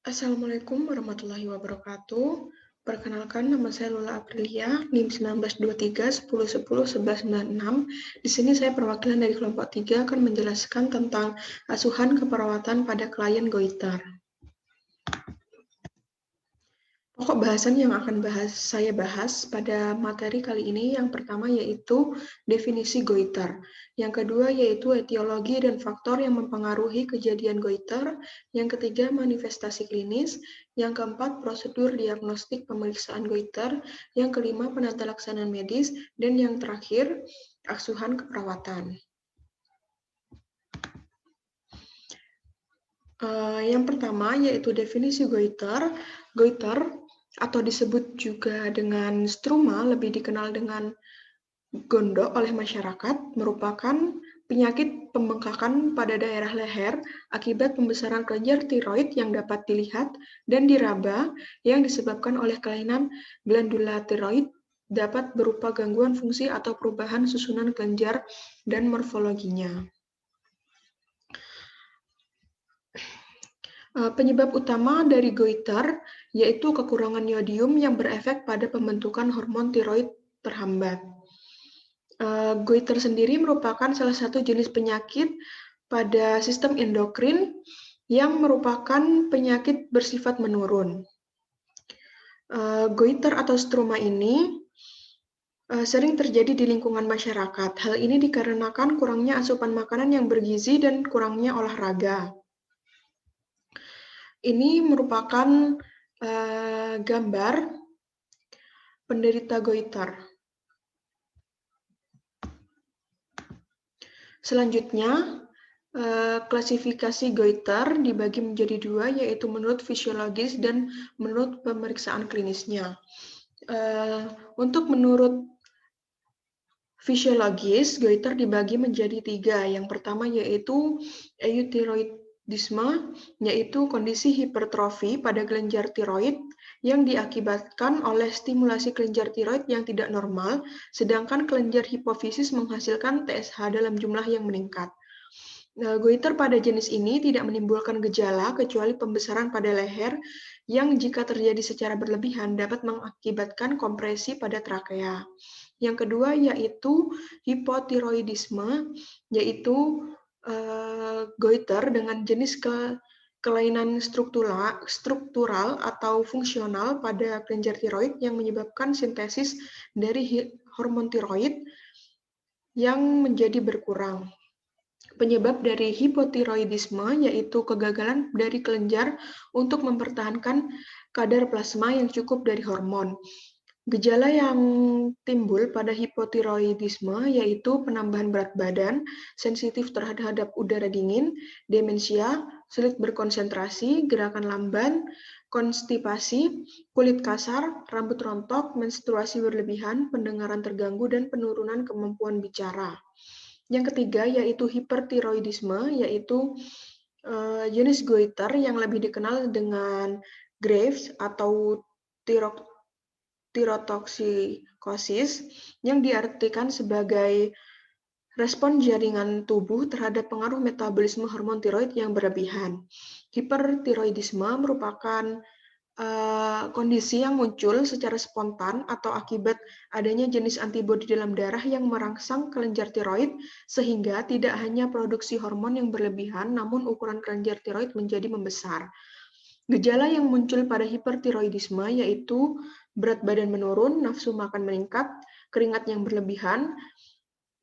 Assalamualaikum warahmatullahi wabarakatuh. Perkenalkan, nama saya Lula Aprilia, NIM 1923-10-10-1196. Di sini saya perwakilan dari kelompok 3 akan menjelaskan tentang asuhan keperawatan pada klien goiter. Pokok bahasan yang akan saya bahas pada materi kali ini yang pertama yaitu definisi goiter. Yang kedua yaitu etiologi dan faktor yang mempengaruhi kejadian goiter. Yang ketiga manifestasi klinis. Yang keempat prosedur diagnostik pemeriksaan goiter. Yang kelima penata laksanaan medis. Dan yang terakhir asuhan keperawatan. Yang pertama yaitu definisi goiter. Goiter atau disebut juga dengan struma, lebih dikenal dengan gondok oleh masyarakat, merupakan penyakit pembengkakan pada daerah leher akibat pembesaran kelenjar tiroid yang dapat dilihat dan diraba yang disebabkan oleh kelainan glandula tiroid, dapat berupa gangguan fungsi atau perubahan susunan kelenjar dan morfologinya. Penyebab utama dari goiter yaitu kekurangan yodium yang berefek pada pembentukan hormon tiroid terhambat. Goiter sendiri merupakan salah satu jenis penyakit pada sistem endokrin yang merupakan penyakit bersifat menurun. Goiter atau struma ini sering terjadi di lingkungan masyarakat. Hal ini dikarenakan kurangnya asupan makanan yang bergizi dan kurangnya olahraga. Ini merupakan gambar penderita goiter. Selanjutnya, klasifikasi goiter dibagi menjadi dua, yaitu menurut fisiologis dan menurut pemeriksaan klinisnya. Untuk menurut fisiologis, goiter dibagi menjadi tiga. Yang pertama yaitu euthyroidisme, yaitu kondisi hipertrofi pada kelenjar tiroid yang diakibatkan oleh stimulasi kelenjar tiroid yang tidak normal, sedangkan kelenjar hipofisis menghasilkan TSH dalam jumlah yang meningkat. Goiter pada jenis ini tidak menimbulkan gejala kecuali pembesaran pada leher yang jika terjadi secara berlebihan dapat mengakibatkan kompresi pada trakea. Yang kedua yaitu hipotiroidisme, yaitu goiter dengan jenis kelainan struktural atau fungsional pada kelenjar tiroid yang menyebabkan sintesis dari hormon tiroid yang menjadi berkurang. Penyebab dari hipotiroidisme yaitu kegagalan dari kelenjar untuk mempertahankan kadar plasma yang cukup dari hormon. Gejala yang timbul pada hipotiroidisme yaitu penambahan berat badan, sensitif terhadap udara dingin, demensia, sulit berkonsentrasi, gerakan lamban, konstipasi, kulit kasar, rambut rontok, menstruasi berlebihan, pendengaran terganggu, dan penurunan kemampuan bicara. Yang ketiga yaitu hipertiroidisme, yaitu jenis goiter yang lebih dikenal dengan Graves atau tirotoksikosis yang diartikan sebagai respon jaringan tubuh terhadap pengaruh metabolisme hormon tiroid yang berlebihan. Hipertiroidisme merupakan kondisi yang muncul secara spontan atau akibat adanya jenis antibodi dalam darah yang merangsang kelenjar tiroid sehingga tidak hanya produksi hormon yang berlebihan namun ukuran kelenjar tiroid menjadi membesar. Gejala yang muncul pada hipertiroidisme yaitu berat badan menurun, nafsu makan meningkat, keringat yang berlebihan,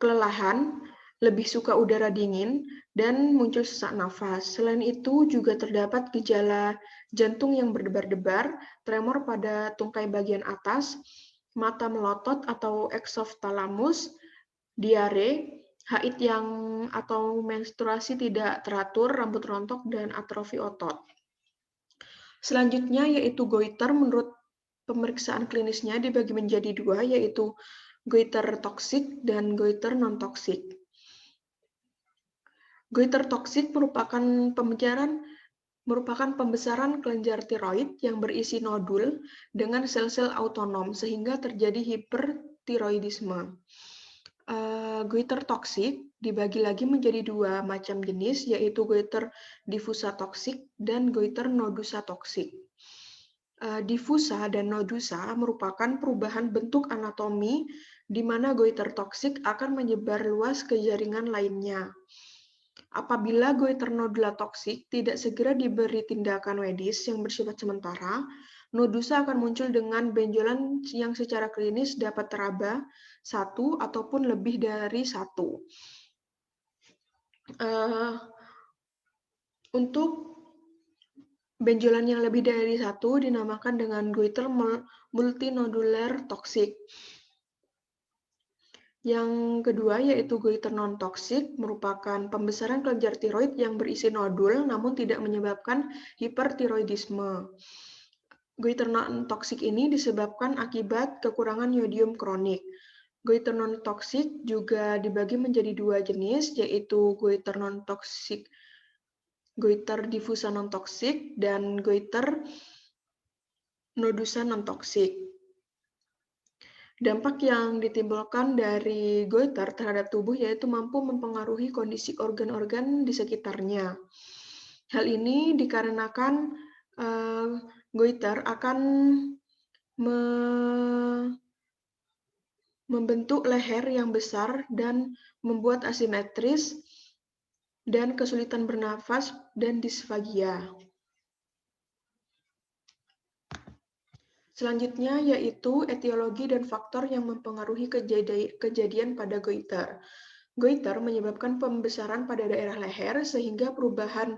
kelelahan, lebih suka udara dingin, dan muncul sesak nafas. Selain itu juga terdapat gejala jantung yang berdebar-debar, tremor pada tungkai bagian atas, mata melotot atau eksoftalamus, diare, haid yang atau menstruasi tidak teratur, rambut rontok, dan atrofi otot. Selanjutnya yaitu goiter menurut pemeriksaan klinisnya dibagi menjadi dua, yaitu goiter toksik dan goiter non-toksik. Goiter toksik merupakan pembesaran kelenjar tiroid yang berisi nodul dengan sel-sel autonom sehingga terjadi hipertiroidisme. Goiter toksik dibagi lagi menjadi dua macam jenis, yaitu goiter diffusa toksik dan goiter nodosa toksik. Diffusa dan nodosa merupakan perubahan bentuk anatomi di mana goiter toksik akan menyebar luas ke jaringan lainnya. Apabila goiter nodula toksik tidak segera diberi tindakan medis yang bersifat sementara, nodosa akan muncul dengan benjolan yang secara klinis dapat teraba satu ataupun lebih dari satu. Untuk benjolan yang lebih dari satu dinamakan dengan goiter multinodular toksik. Yang kedua yaitu goiter non-toksik, merupakan pembesaran kelenjar tiroid yang berisi nodul namun tidak menyebabkan hipertiroidisme. Goiter non-toksik ini disebabkan akibat kekurangan yodium kronik. Goiter non-toksik juga dibagi menjadi dua jenis, yaitu goiter non-toksik, goiter diffusa non-toksik, dan goiter nodosa non-toksik. Dampak yang ditimbulkan dari goiter terhadap tubuh yaitu mampu mempengaruhi kondisi organ-organ di sekitarnya. Hal ini dikarenakan goiter akan membentuk leher yang besar dan membuat asimetris dan kesulitan bernafas dan disfagia. Selanjutnya yaitu etiologi dan faktor yang mempengaruhi kejadian pada goiter. Goiter menyebabkan pembesaran pada daerah leher sehingga perubahan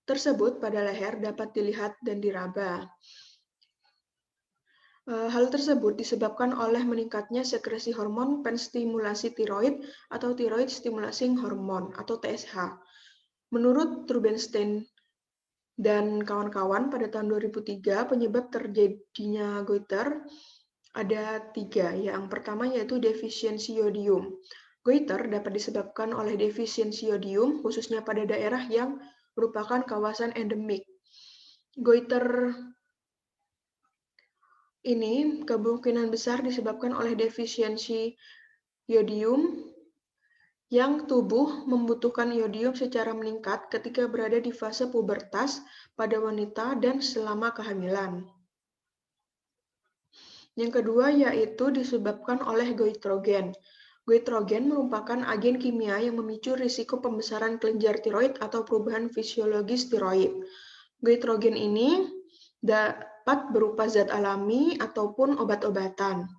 tersebut pada leher dapat dilihat dan diraba. Hal tersebut disebabkan oleh meningkatnya sekresi hormon penstimulasi tiroid atau thyroid stimulating hormone atau TSH. Menurut Rubinstein dan kawan-kawan pada tahun 2003, penyebab terjadinya goiter ada 3. Yang pertama yaitu defisiensi yodium. Goiter dapat disebabkan oleh defisiensi yodium, khususnya pada daerah yang merupakan kawasan endemik. Goiter ini kemungkinan besar disebabkan oleh defisiensi yodium yang tubuh membutuhkan yodium secara meningkat ketika berada di fase pubertas pada wanita dan selama kehamilan. Yang kedua yaitu disebabkan oleh goitrogen. Goitrogen merupakan agen kimia yang memicu risiko pembesaran kelenjar tiroid atau perubahan fisiologis tiroid. Goitrogen ini dapat berupa zat alami ataupun obat-obatan.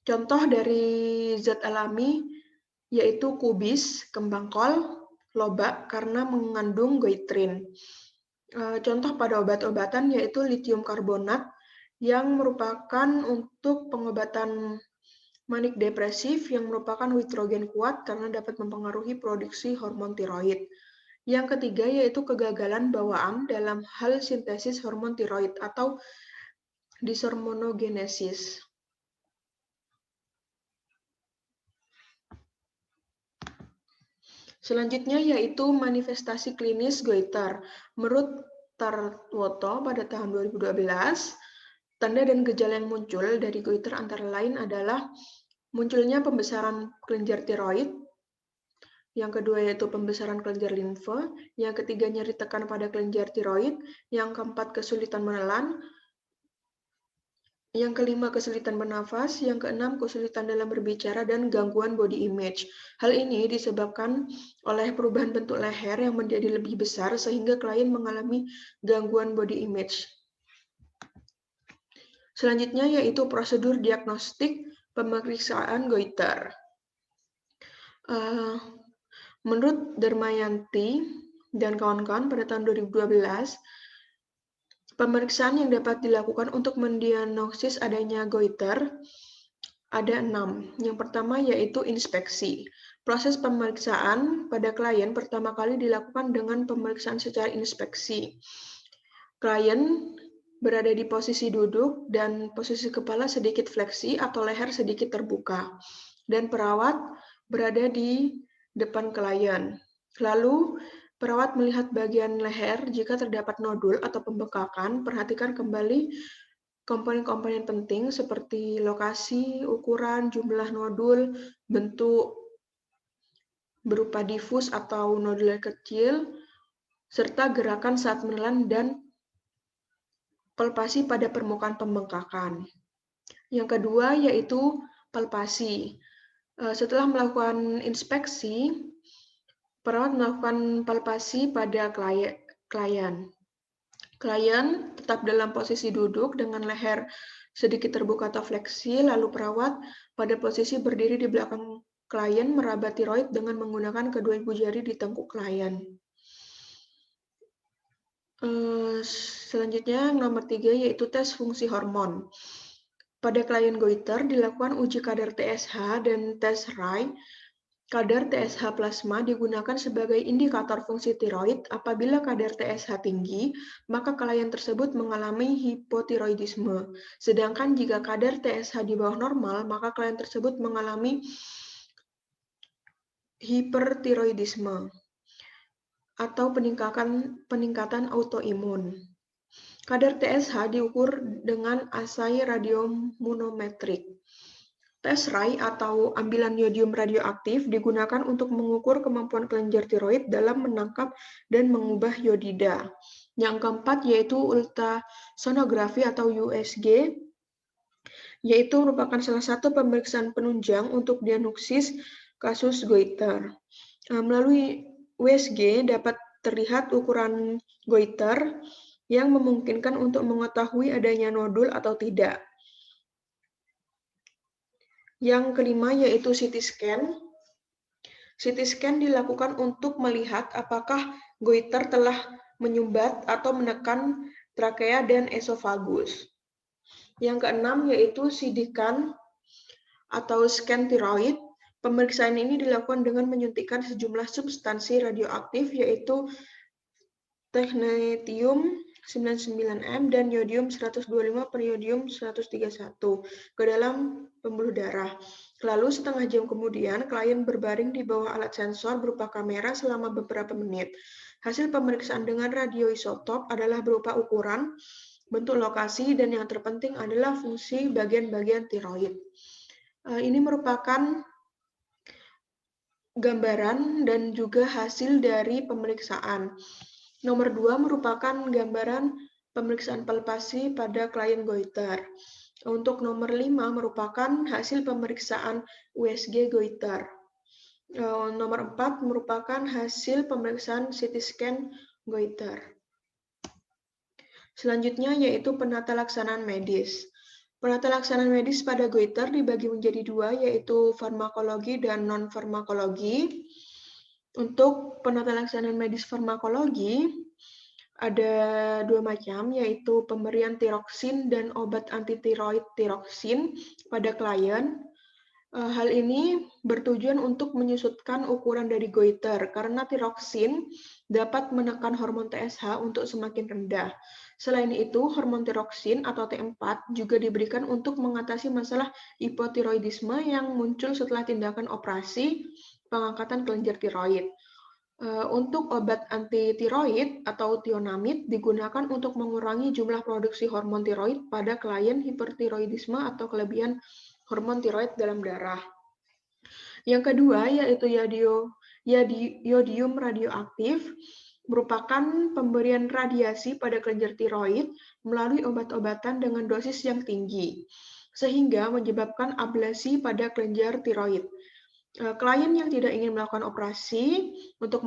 Contoh dari zat alami yaitu kubis, kembang kol, lobak karena mengandung goitrin. Contoh pada obat-obatan yaitu litium karbonat yang merupakan untuk pengobatan manik depresif yang merupakan goitrogen kuat karena dapat mempengaruhi produksi hormon tiroid. Yang ketiga yaitu kegagalan bawaan dalam hal sintesis hormon tiroid atau dishormonogenesis. Selanjutnya yaitu manifestasi klinis goiter. Menurut Tarwoto pada tahun 2012, tanda dan gejala yang muncul dari goiter antara lain adalah munculnya pembesaran kelenjar tiroid, yang kedua yaitu pembesaran kelenjar limfe, yang ketiga nyeri tekan pada kelenjar tiroid, yang keempat kesulitan menelan, yang kelima kesulitan bernafas, yang keenam kesulitan dalam berbicara dan gangguan body image. Hal ini disebabkan oleh perubahan bentuk leher yang menjadi lebih besar sehingga klien mengalami gangguan body image. Selanjutnya yaitu prosedur diagnostik pemeriksaan goiter. Menurut Darmayanti dan kawan-kawan pada tahun 2012, pemeriksaan yang dapat dilakukan untuk mendiagnosis adanya goiter ada 6. Yang pertama yaitu inspeksi. Proses pemeriksaan pada klien pertama kali dilakukan dengan pemeriksaan secara inspeksi. Klien berada di posisi duduk dan posisi kepala sedikit fleksi atau leher sedikit terbuka. Dan perawat berada di depan klien. Lalu, perawat melihat bagian leher jika terdapat nodul atau pembekakan, perhatikan kembali komponen-komponen penting seperti lokasi, ukuran, jumlah nodul, bentuk berupa difus atau nodular kecil, serta gerakan saat menelan dan palpasi pada permukaan pembengkakan. Yang kedua yaitu palpasi. Setelah melakukan inspeksi, perawat melakukan palpasi pada klien. Klien tetap dalam posisi duduk dengan leher sedikit terbuka atau fleksi, lalu perawat pada posisi berdiri di belakang klien meraba tiroid dengan menggunakan kedua ibu jari di tengkuk klien. Selanjutnya nomor 3 yaitu tes fungsi hormon. Pada klien goiter dilakukan uji kadar TSH dan tes RAI. Kadar TSH plasma digunakan sebagai indikator fungsi tiroid. Apabila kadar TSH tinggi, maka klien tersebut mengalami hipotiroidisme. Sedangkan jika kadar TSH di bawah normal, maka klien tersebut mengalami hipertiroidisme atau peningkatan autoimun. Kadar TSH diukur dengan asai radiomunometrik. Tes RAI atau ambilan yodium radioaktif digunakan untuk mengukur kemampuan kelenjar tiroid dalam menangkap dan mengubah yodida. Yang keempat yaitu ultrasonografi atau USG, yaitu merupakan salah satu pemeriksaan penunjang untuk diagnosis kasus goiter. Melalui USG dapat terlihat ukuran goiter yang memungkinkan untuk mengetahui adanya nodul atau tidak. Yang kelima yaitu CT scan. CT scan dilakukan untuk melihat apakah goiter telah menyumbat atau menekan trakea dan esofagus. Yang keenam yaitu CT scan atau scan tiroid. Pemeriksaan ini dilakukan dengan menyuntikkan sejumlah substansi radioaktif yaitu technetium 99M dan yodium 125 per yodium 131 ke dalam pembuluh darah. Lalu setengah jam kemudian, klien berbaring di bawah alat sensor berupa kamera selama beberapa menit. Hasil pemeriksaan dengan radioisotop adalah berupa ukuran, bentuk lokasi, dan yang terpenting adalah fungsi bagian-bagian tiroid. Ini merupakan gambaran dan juga hasil dari pemeriksaan. Nomor 2 merupakan gambaran pemeriksaan palpasi pada klien goiter. Untuk nomor 5 merupakan hasil pemeriksaan USG goiter. Nomor 4 merupakan hasil pemeriksaan CT scan goiter. Selanjutnya yaitu penata laksanaan medis. Penata laksanaan medis pada goiter dibagi menjadi dua, yaitu farmakologi dan non-farmakologi. Untuk penata laksanaan medis farmakologi, ada dua macam, yaitu pemberian tiroksin dan obat antitiroid tiroksin pada klien. Hal ini bertujuan untuk menyusutkan ukuran dari goiter, karena tiroksin dapat menekan hormon TSH untuk semakin rendah. Selain itu, hormon tiroksin atau T4 juga diberikan untuk mengatasi masalah hipotiroidisme yang muncul setelah tindakan operasi pengangkatan kelenjar tiroid. Untuk obat anti-tiroid atau tionamid digunakan untuk mengurangi jumlah produksi hormon tiroid pada klien hipertiroidisme atau kelebihan hormon tiroid dalam darah. Yang kedua yaitu yodium radioaktif, merupakan pemberian radiasi pada kelenjar tiroid melalui obat-obatan dengan dosis yang tinggi, sehingga menyebabkan ablasi pada kelenjar tiroid. Klien yang tidak ingin melakukan operasi untuk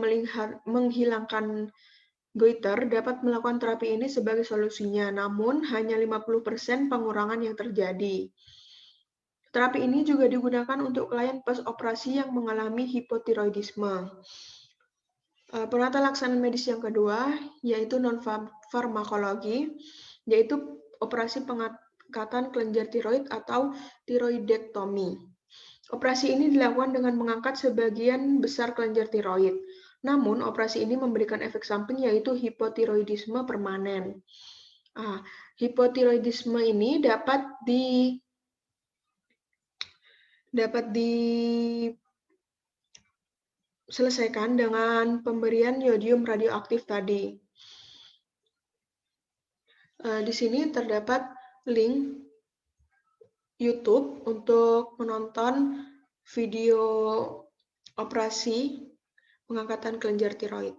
menghilangkan goiter dapat melakukan terapi ini sebagai solusinya, namun hanya 50% pengurangan yang terjadi. Terapi ini juga digunakan untuk klien post-operasi yang mengalami hipotiroidisme. Penata laksanaan medis yang kedua yaitu non-farmakologi, yaitu operasi pengangkatan kelenjar tiroid atau tiroidektomi. Operasi ini dilakukan dengan mengangkat sebagian besar kelenjar tiroid. Namun, operasi ini memberikan efek samping yaitu hipotiroidisme permanen. Hipotiroidisme ini dapat diselesaikan dengan pemberian yodium radioaktif tadi. Di sini terdapat link YouTube untuk menonton video operasi pengangkatan kelenjar tiroid.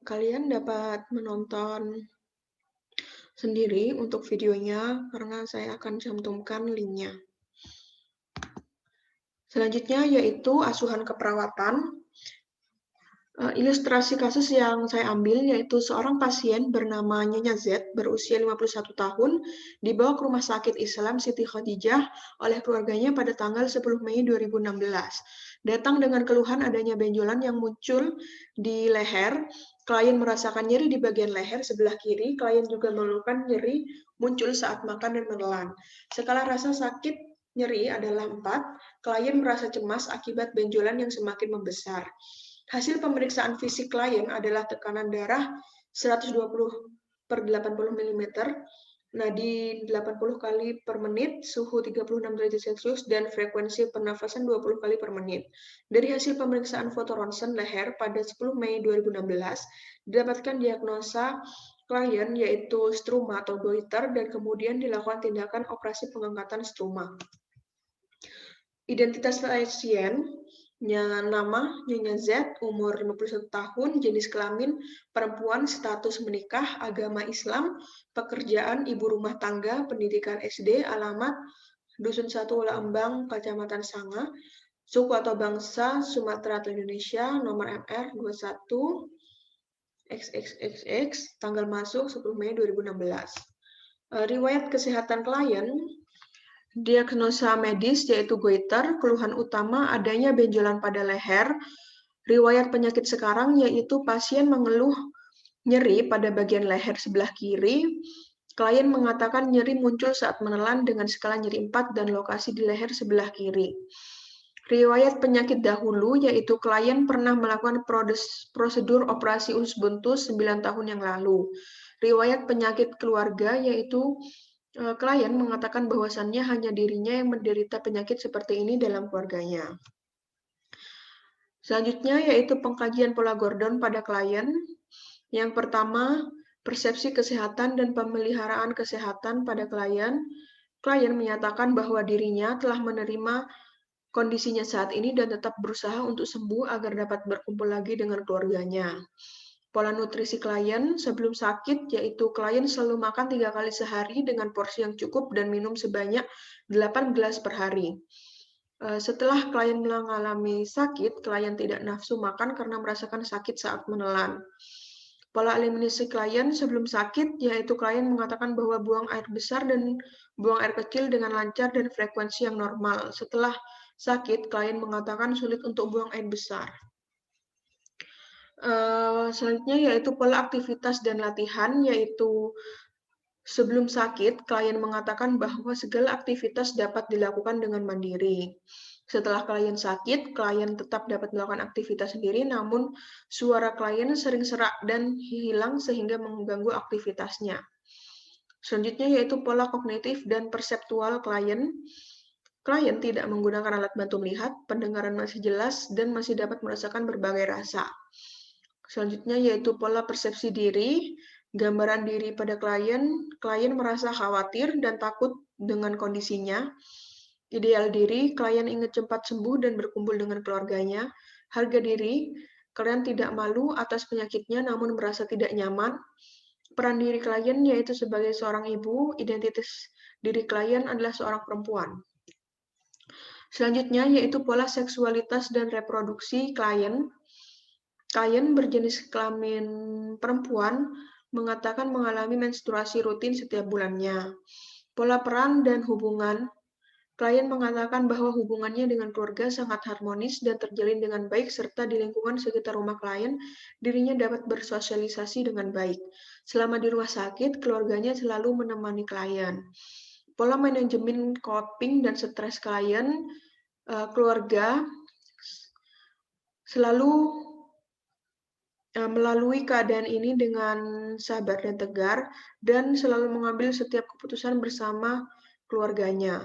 Kalian dapat menonton sendiri untuk videonya karena saya akan cantumkan linknya. Selanjutnya yaitu asuhan keperawatan. Ilustrasi kasus yang saya ambil yaitu seorang pasien bernama Nyonya Z berusia 51 tahun dibawa ke Rumah Sakit Islam Siti Khadijah oleh keluarganya pada tanggal 10 Mei 2016. Datang dengan keluhan adanya benjolan yang muncul di leher. Klien merasakan nyeri di bagian leher sebelah kiri. Klien juga mengeluhkan nyeri muncul saat makan dan menelan. Skala rasa sakit nyeri adalah 4. Klien merasa cemas akibat benjolan yang semakin membesar. Hasil pemeriksaan fisik klien adalah tekanan darah 120/80 mm, nadi 80 kali per menit, suhu 36 derajat Celcius, dan frekuensi pernafasan 20 kali per menit. Dari hasil pemeriksaan foto ronsen leher pada 10 Mei 2016, didapatkan diagnosa klien yaitu struma atau goiter dan kemudian dilakukan tindakan operasi pengangkatan struma. Identitas pasien, nama Nyonya Z, umur 51 tahun, jenis kelamin perempuan, status menikah, agama Islam, pekerjaan ibu rumah tangga, pendidikan SD, alamat Dusun 1 Lambang, Kecamatan Sanga, suku atau bangsa Sumatera atau Indonesia, nomor MR 21 XXXX, tanggal masuk 10 Mei 2016. Riwayat kesehatan klien. Diagnosa medis yaitu goiter, keluhan utama adanya benjolan pada leher. Riwayat penyakit sekarang yaitu pasien mengeluh nyeri pada bagian leher sebelah kiri. Klien mengatakan nyeri muncul saat menelan dengan skala nyeri 4 dan lokasi di leher sebelah kiri. Riwayat penyakit dahulu yaitu klien pernah melakukan prosedur operasi usus buntu 9 tahun yang lalu. Riwayat penyakit keluarga yaitu klien mengatakan bahwasannya hanya dirinya yang menderita penyakit seperti ini dalam keluarganya. Selanjutnya yaitu pengkajian pola Gordon pada klien. Yang pertama, persepsi kesehatan dan pemeliharaan kesehatan pada klien. Klien menyatakan bahwa dirinya telah menerima kondisinya saat ini dan tetap berusaha untuk sembuh agar dapat berkumpul lagi dengan keluarganya. Pola nutrisi klien sebelum sakit, yaitu klien selalu makan 3 kali sehari dengan porsi yang cukup dan minum sebanyak 8 gelas per hari. Setelah klien mengalami sakit, klien tidak nafsu makan karena merasakan sakit saat menelan. Pola eliminasi klien sebelum sakit, yaitu klien mengatakan bahwa buang air besar dan buang air kecil dengan lancar dan frekuensi yang normal. Setelah sakit, klien mengatakan sulit untuk buang air besar. Selanjutnya yaitu pola aktivitas dan latihan, yaitu sebelum sakit, klien mengatakan bahwa segala aktivitas dapat dilakukan dengan mandiri. Setelah klien sakit, klien tetap dapat melakukan aktivitas sendiri, namun suara klien sering serak dan hilang sehingga mengganggu aktivitasnya. Selanjutnya yaitu pola kognitif dan perseptual klien. Klien tidak menggunakan alat bantu melihat, pendengaran masih jelas, dan masih dapat merasakan berbagai rasa. Selanjutnya yaitu pola persepsi diri, gambaran diri pada klien. Klien merasa khawatir dan takut dengan kondisinya. Ideal diri, klien ingin cepat sembuh dan berkumpul dengan keluarganya. Harga diri, klien tidak malu atas penyakitnya namun merasa tidak nyaman. Peran diri klien yaitu sebagai seorang ibu, identitas diri klien adalah seorang perempuan. Selanjutnya yaitu pola seksualitas dan reproduksi klien. Klien berjenis kelamin perempuan mengatakan mengalami menstruasi rutin setiap bulannya. Pola peran dan hubungan. Klien mengatakan bahwa hubungannya dengan keluarga sangat harmonis dan terjalin dengan baik, serta di lingkungan sekitar rumah klien, dirinya dapat bersosialisasi dengan baik. Selama di rumah sakit, keluarganya selalu menemani klien. Pola manajemen coping dan stres klien, keluarga selalu melalui keadaan ini dengan sabar dan tegar, dan selalu mengambil setiap keputusan bersama keluarganya.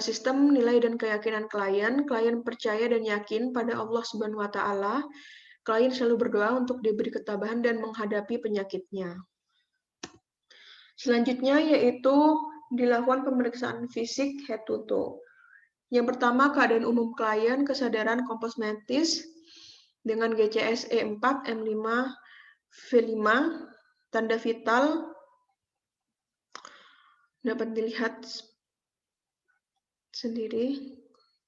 Sistem nilai dan keyakinan klien percaya dan yakin pada Allah Subhanahu wa Ta'ala. Klien selalu berdoa untuk diberi ketabahan dan menghadapi penyakitnya. Selanjutnya yaitu dilakukan pemeriksaan fisik head to toe. Yang pertama, keadaan umum klien, kesadaran komposmentis dengan GCS E4, M5, V5, tanda vital dapat dilihat sendiri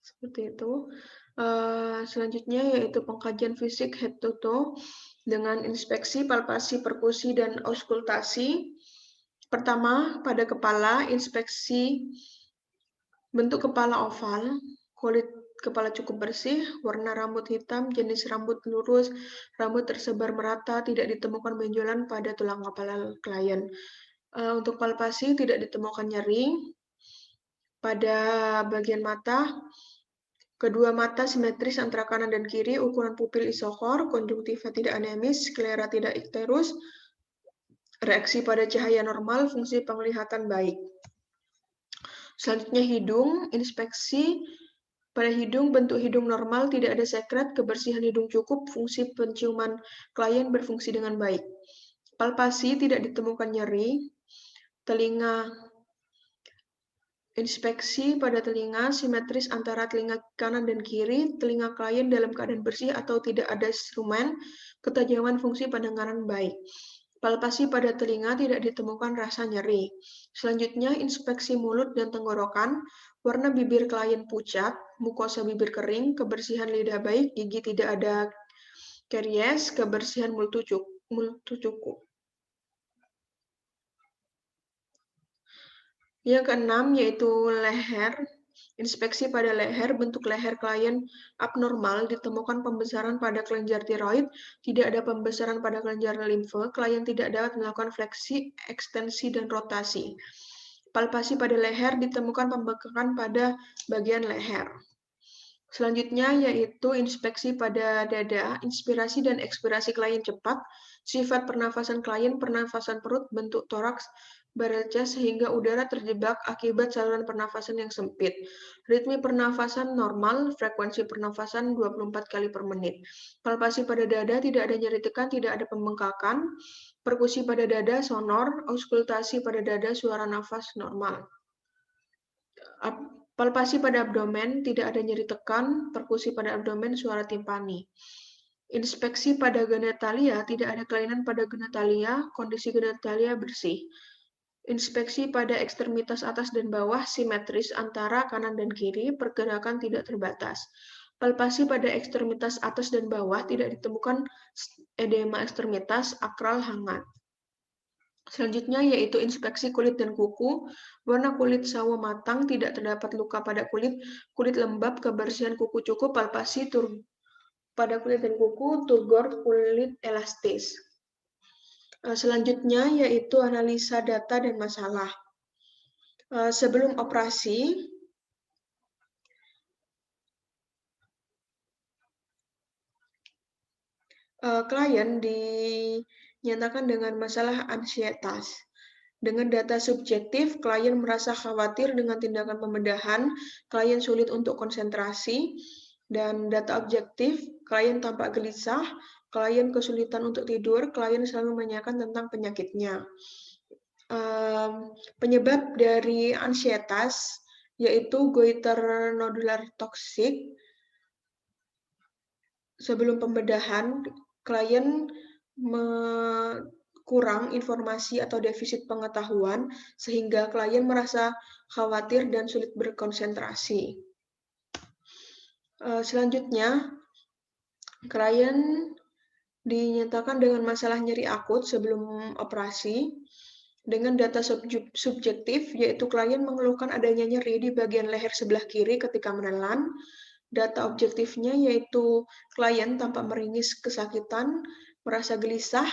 seperti itu. Selanjutnya yaitu pengkajian fisik head to toe dengan inspeksi, palpasi, perkusi, dan auskultasi. Pertama, pada kepala, inspeksi bentuk kepala oval, kulit kepala cukup bersih, warna rambut hitam, jenis rambut lurus, rambut tersebar merata, tidak ditemukan benjolan pada tulang kepala klien. Untuk palpasi tidak ditemukan nyeri. Pada bagian mata, kedua mata simetris antara kanan dan kiri, ukuran pupil isokor, konjungtiva tidak anemis, sklera tidak ikterus, reaksi pada cahaya normal, fungsi penglihatan baik. Selanjutnya hidung, inspeksi pada hidung, bentuk hidung normal, tidak ada sekret, kebersihan hidung cukup, fungsi penciuman klien berfungsi dengan baik. Palpasi tidak ditemukan nyeri. Telinga, inspeksi pada telinga, simetris antara telinga kanan dan kiri, telinga klien dalam keadaan bersih atau tidak ada instrumen, ketajaman fungsi pendengaran baik. Palpasi pada telinga tidak ditemukan rasa nyeri. Selanjutnya, inspeksi mulut dan tenggorokan, warna bibir klien pucat, mukosa bibir kering, kebersihan lidah baik, gigi tidak ada karies, kebersihan mulut cukup. Yang keenam yaitu leher. Inspeksi pada leher, bentuk leher klien abnormal, ditemukan pembesaran pada kelenjar tiroid, tidak ada pembesaran pada kelenjar limfe, klien tidak dapat melakukan fleksi, ekstensi, dan rotasi. Palpasi pada leher, ditemukan pembengkakan pada bagian leher. Selanjutnya yaitu inspeksi pada dada, inspirasi dan ekspirasi klien cepat, sifat pernafasan klien, pernafasan perut, bentuk toraks, barelca sehingga udara terjebak akibat saluran pernafasan yang sempit. Ritme pernafasan normal, frekuensi pernafasan 24 kali per menit. Palpasi pada dada, tidak ada nyeri tekan, tidak ada pembengkakan. Perkusi pada dada, sonor. Auskultasi pada dada, suara nafas normal. Palpasi pada abdomen, tidak ada nyeri tekan. Perkusi pada abdomen, suara timpani. Inspeksi pada genitalia, tidak ada kelainan pada genitalia, kondisi genitalia bersih. Inspeksi pada ekstremitas atas dan bawah, simetris antara kanan dan kiri, pergerakan tidak terbatas. Palpasi pada ekstremitas atas dan bawah, tidak ditemukan edema ekstremitas, akral hangat. Selanjutnya yaitu inspeksi kulit dan kuku. Warna kulit sawo matang, tidak terdapat luka pada kulit, kulit lembab, kebersihan kuku cukup, palpasi pada kulit dan kuku, turgor kulit elastis. Selanjutnya yaitu analisa data dan masalah. Sebelum operasi, klien dinyatakan dengan masalah ansietas. Dengan data subjektif, klien merasa khawatir dengan tindakan pembedahan, klien sulit untuk konsentrasi, dan data objektif, klien tampak gelisah, klien kesulitan untuk tidur, klien selalu menanyakan tentang penyakitnya. Penyebab dari ansietas yaitu goiter nodular toksik. Sebelum pembedahan, klien kurang informasi atau defisit pengetahuan sehingga klien merasa khawatir dan sulit berkonsentrasi. Selanjutnya, klien dinyatakan dengan masalah nyeri akut sebelum operasi dengan data subjektif, yaitu klien mengeluhkan adanya nyeri di bagian leher sebelah kiri ketika menelan. Data objektifnya yaitu klien tampak meringis kesakitan, merasa gelisah,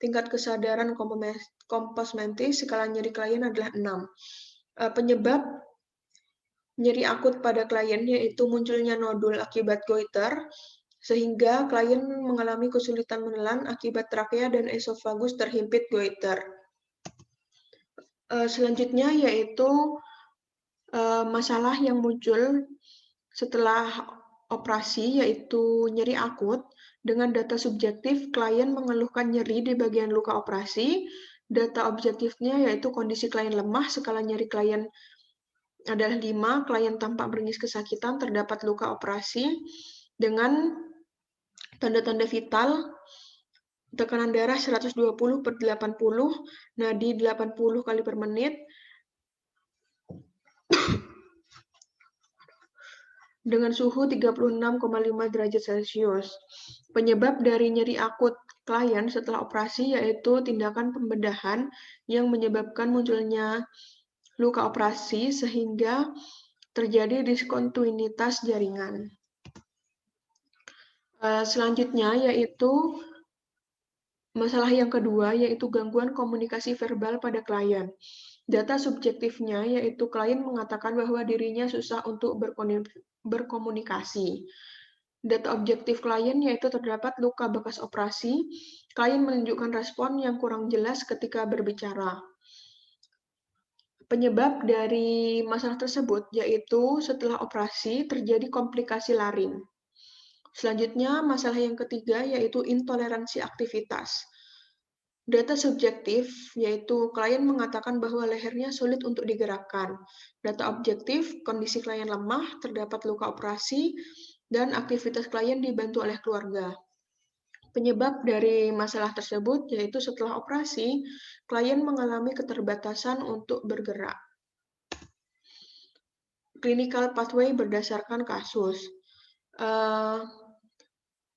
tingkat kesadaran komposmentis, skala nyeri klien adalah 6. Penyebab nyeri akut pada klien yaitu munculnya nodul akibat goiter, sehingga klien mengalami kesulitan menelan akibat trakea dan esofagus terhimpit goiter. Selanjutnya yaitu masalah yang muncul setelah operasi, yaitu nyeri akut. Dengan data subjektif, klien mengeluhkan nyeri di bagian luka operasi. Data objektifnya yaitu kondisi klien lemah, skala nyeri klien adalah 5, klien tampak meringis kesakitan, terdapat luka operasi dengan tanda-tanda vital, tekanan darah 120/80, nadi 80 kali per menit, dengan suhu 36,5 derajat Celcius. Penyebab dari nyeri akut klien setelah operasi yaitu tindakan pembedahan yang menyebabkan munculnya luka operasi sehingga terjadi diskontinuitas jaringan. Selanjutnya yaitu masalah yang kedua, yaitu gangguan komunikasi verbal pada klien. Data subjektifnya yaitu klien mengatakan bahwa dirinya susah untuk berkomunikasi. Data objektif klien yaitu terdapat luka bekas operasi. Klien menunjukkan respon yang kurang jelas ketika berbicara. Penyebab dari masalah tersebut yaitu setelah operasi terjadi komplikasi laring. Selanjutnya, masalah yang ketiga yaitu intoleransi aktivitas. Data subjektif yaitu klien mengatakan bahwa lehernya sulit untuk digerakkan. Data objektif, kondisi klien lemah, terdapat luka operasi, dan aktivitas klien dibantu oleh keluarga. Penyebab dari masalah tersebut yaitu setelah operasi, klien mengalami keterbatasan untuk bergerak. Clinical pathway berdasarkan kasus.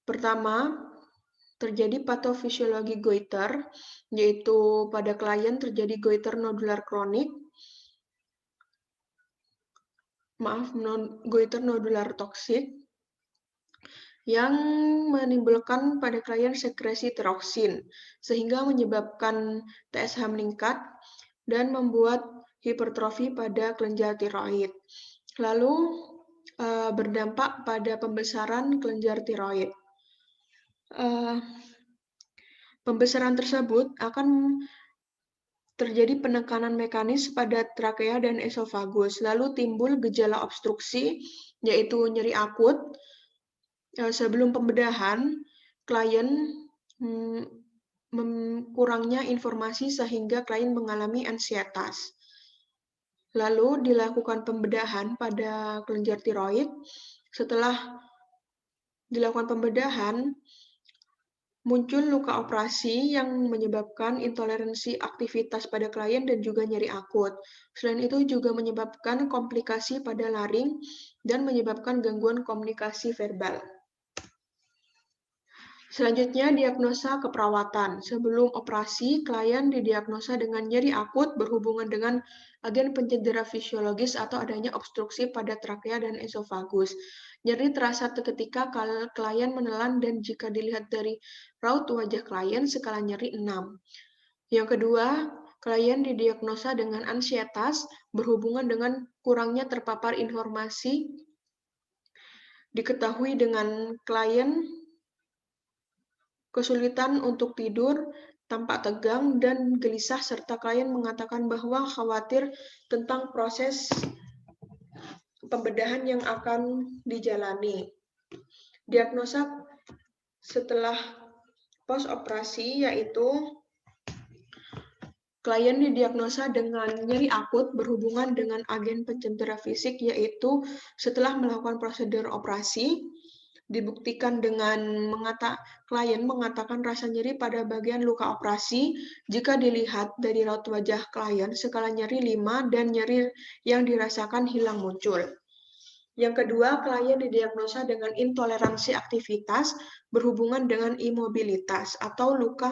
Pertama, terjadi patofisiologi goiter, yaitu pada klien terjadi goiter nodular kronik, goiter nodular toksik, yang menimbulkan pada klien sekresi tiroksin, sehingga menyebabkan TSH meningkat dan membuat hipertrofi pada kelenjar tiroid. Lalu berdampak pada pembesaran kelenjar tiroid. Pembesaran tersebut akan terjadi penekanan mekanis pada trakea dan esofagus, lalu timbul gejala obstruksi, yaitu nyeri akut. Sebelum pembedahan, klien kurangnya informasi sehingga klien mengalami ansietas. Lalu dilakukan pembedahan pada kelenjar tiroid. Setelah dilakukan pembedahan, muncul luka operasi yang menyebabkan intoleransi aktivitas pada klien dan juga nyeri akut. Selain itu juga menyebabkan komplikasi pada laring dan menyebabkan gangguan komunikasi verbal. Selanjutnya, diagnosa keperawatan. Sebelum operasi, klien didiagnosa dengan nyeri akut berhubungan dengan agen pencedera fisiologis atau adanya obstruksi pada trakea dan esofagus. Nyeri terasa seketika kalau klien menelan dan jika dilihat dari raut wajah klien, skala nyeri 6. Yang kedua, klien didiagnosa dengan ansietas berhubungan dengan kurangnya terpapar informasi. Diketahui dengan klien kesulitan untuk tidur, tampak tegang, dan gelisah, serta klien mengatakan bahwa khawatir tentang proses pembedahan yang akan dijalani. Diagnosa setelah post-operasi yaitu klien didiagnosa dengan nyeri akut berhubungan dengan agen pencedera fisik, yaitu setelah melakukan prosedur operasi, dibuktikan dengan klien mengatakan rasa nyeri pada bagian luka operasi. Jika dilihat dari raut wajah klien, skala nyeri 5 dan nyeri yang dirasakan hilang muncul. Yang kedua, klien didiagnosa dengan intoleransi aktivitas berhubungan dengan imobilitas atau luka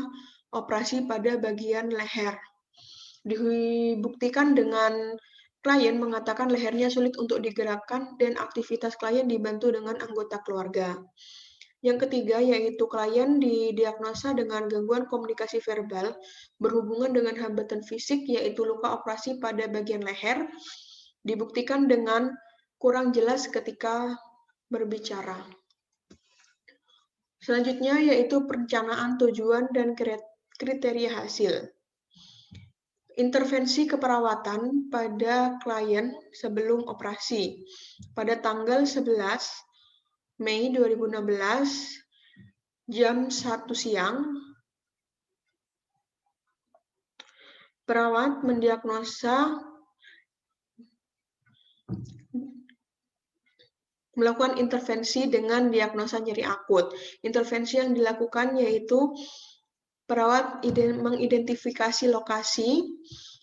operasi pada bagian leher. Dibuktikan dengan klien mengatakan lehernya sulit untuk digerakkan dan aktivitas klien dibantu dengan anggota keluarga. Yang ketiga, yaitu klien didiagnosa dengan gangguan komunikasi verbal berhubungan dengan hambatan fisik, yaitu luka operasi pada bagian leher, dibuktikan dengan kurang jelas ketika berbicara. Selanjutnya, yaitu perencanaan tujuan dan kriteria hasil. Intervensi keperawatan pada klien sebelum operasi. Pada tanggal 11 Mei 2016, jam 1 siang, perawat melakukan intervensi dengan diagnosa nyeri akut. Intervensi yang dilakukan yaitu perawat mengidentifikasi lokasi,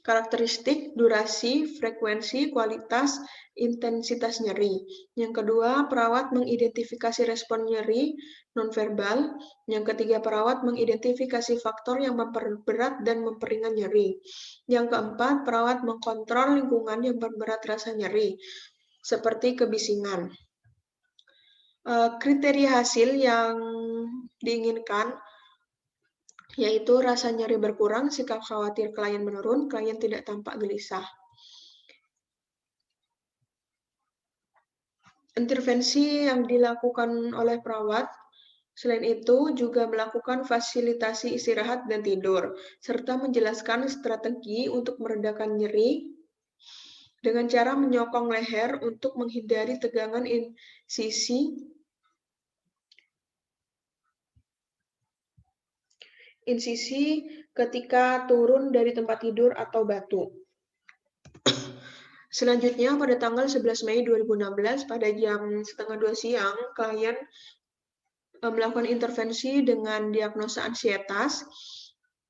karakteristik, durasi, frekuensi, kualitas, intensitas nyeri. Yang kedua, perawat mengidentifikasi respon nyeri nonverbal. Yang ketiga, perawat mengidentifikasi faktor yang memperberat dan memperingan nyeri. Yang keempat, perawat mengkontrol lingkungan yang memperberat rasa nyeri, seperti kebisingan. Kriteria hasil yang diinginkan yaitu rasa nyeri berkurang, sikap khawatir klien menurun, klien tidak tampak gelisah. Intervensi yang dilakukan oleh perawat, selain itu juga melakukan fasilitasi istirahat dan tidur, serta menjelaskan strategi untuk meredakan nyeri dengan cara menyokong leher untuk menghindari tegangan insisi ketika turun dari tempat tidur atau batu. Selanjutnya, pada tanggal 11 Mei 2016, pada jam 1:30 siang, klien melakukan intervensi dengan diagnosa ansietas.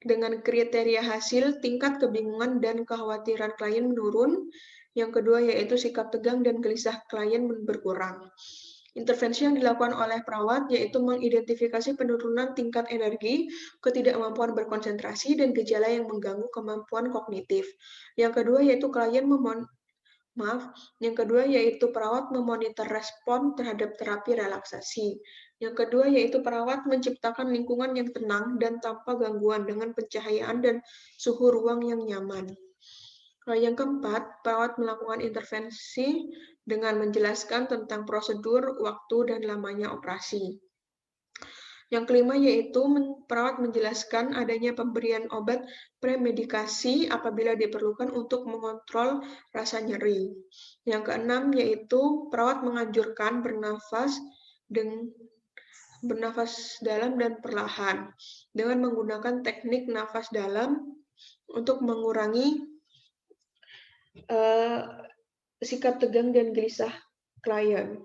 Dengan kriteria hasil, tingkat kebingungan dan kekhawatiran klien menurun. Yang kedua, yaitu sikap tegang dan gelisah klien berkurang. Intervensi yang dilakukan oleh perawat yaitu mengidentifikasi penurunan tingkat energi, ketidakmampuan berkonsentrasi, dan gejala yang mengganggu kemampuan kognitif. Yang kedua, yaitu perawat memonitor respon terhadap terapi relaksasi. Yang kedua, yaitu perawat menciptakan lingkungan yang tenang dan tanpa gangguan dengan pencahayaan dan suhu ruang yang nyaman. Yang keempat, perawat melakukan intervensi dengan menjelaskan tentang prosedur, waktu, dan lamanya operasi. Yang kelima, yaitu perawat menjelaskan adanya pemberian obat premedikasi apabila diperlukan untuk mengontrol rasa nyeri. Yang keenam, yaitu perawat menganjurkan bernafas dalam dan perlahan dengan menggunakan teknik nafas dalam untuk mengurangi sikap tegang dan gelisah klien.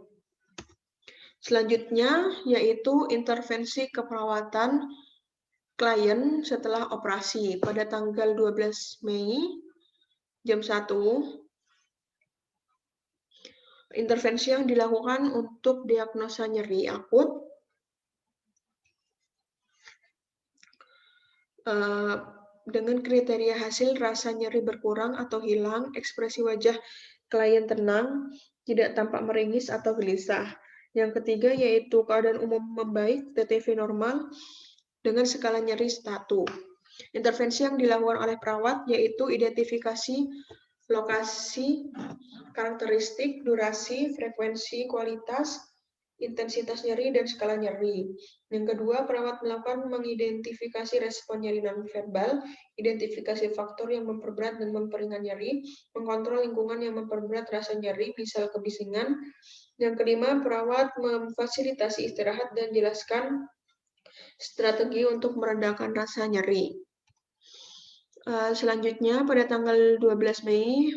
Selanjutnya, yaitu intervensi keperawatan klien setelah operasi. Pada tanggal 12 Mei, jam 1, intervensi yang dilakukan untuk diagnosa nyeri akut, dengan kriteria hasil rasa nyeri berkurang atau hilang, ekspresi wajah klien tenang, tidak tampak meringis atau gelisah. Yang ketiga, yaitu keadaan umum membaik, TTV normal, dengan skala nyeri 1. Intervensi yang dilakukan oleh perawat yaitu identifikasi lokasi, karakteristik, durasi, frekuensi, kualitas, intensitas nyeri, dan skala nyeri. Yang kedua, perawat melakukan mengidentifikasi respon nyeri nonverbal, identifikasi faktor yang memperberat dan memperingan nyeri, mengontrol lingkungan yang memperberat rasa nyeri, misal kebisingan. Yang kelima, perawat memfasilitasi istirahat dan jelaskan strategi untuk meredakan rasa nyeri. Selanjutnya, pada tanggal 12 Mei,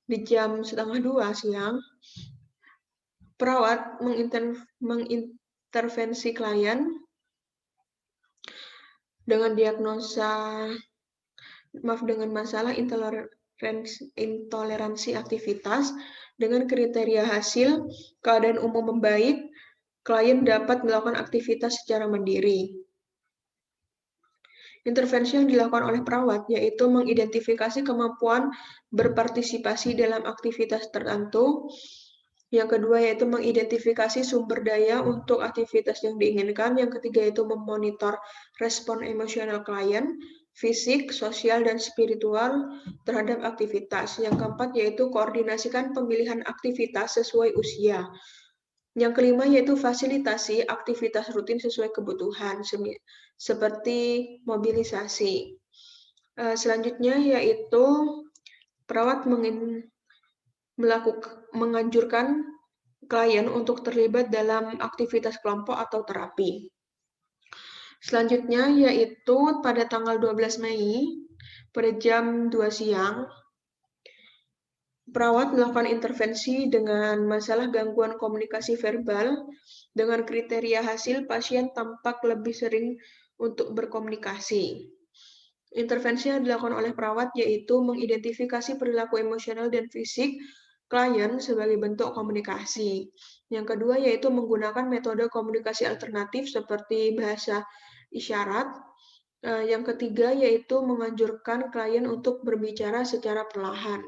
di jam 1:30 siang, perawat mengintervensi klien dengan masalah intoleransi aktivitas. Dengan kriteria hasil, keadaan umum membaik, klien dapat melakukan aktivitas secara mandiri. Intervensi yang dilakukan oleh perawat yaitu mengidentifikasi kemampuan berpartisipasi dalam aktivitas tertentu. Yang kedua yaitu mengidentifikasi sumber daya untuk aktivitas yang diinginkan. Yang ketiga yaitu memonitor respon emosional klien, fisik, sosial, dan spiritual terhadap aktivitas. Yang keempat yaitu koordinasikan pemilihan aktivitas sesuai usia. Yang kelima yaitu fasilitasi aktivitas rutin sesuai kebutuhan, seperti mobilisasi. Selanjutnya yaitu perawat menganjurkan klien untuk terlibat dalam aktivitas kelompok atau terapi. Selanjutnya yaitu pada tanggal 12 Mei pada jam 2 siang, perawat melakukan intervensi dengan masalah gangguan komunikasi verbal. Dengan kriteria hasil, pasien tampak lebih sering untuk berkomunikasi. Intervensi yang dilakukan oleh perawat yaitu mengidentifikasi perilaku emosional dan fisik klien sebagai bentuk komunikasi. Yang kedua yaitu menggunakan metode komunikasi alternatif seperti bahasa isyarat. Yang ketiga yaitu menganjurkan klien untuk berbicara secara perlahan.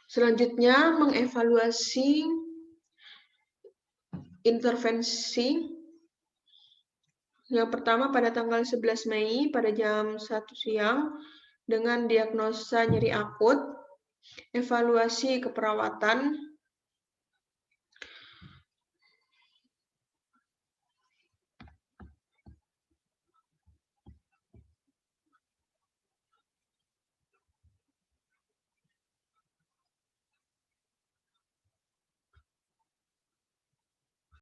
Selanjutnya, mengevaluasi intervensi. Yang pertama pada tanggal 11 Mei pada jam 1 siang dengan diagnosa nyeri akut, evaluasi keperawatan,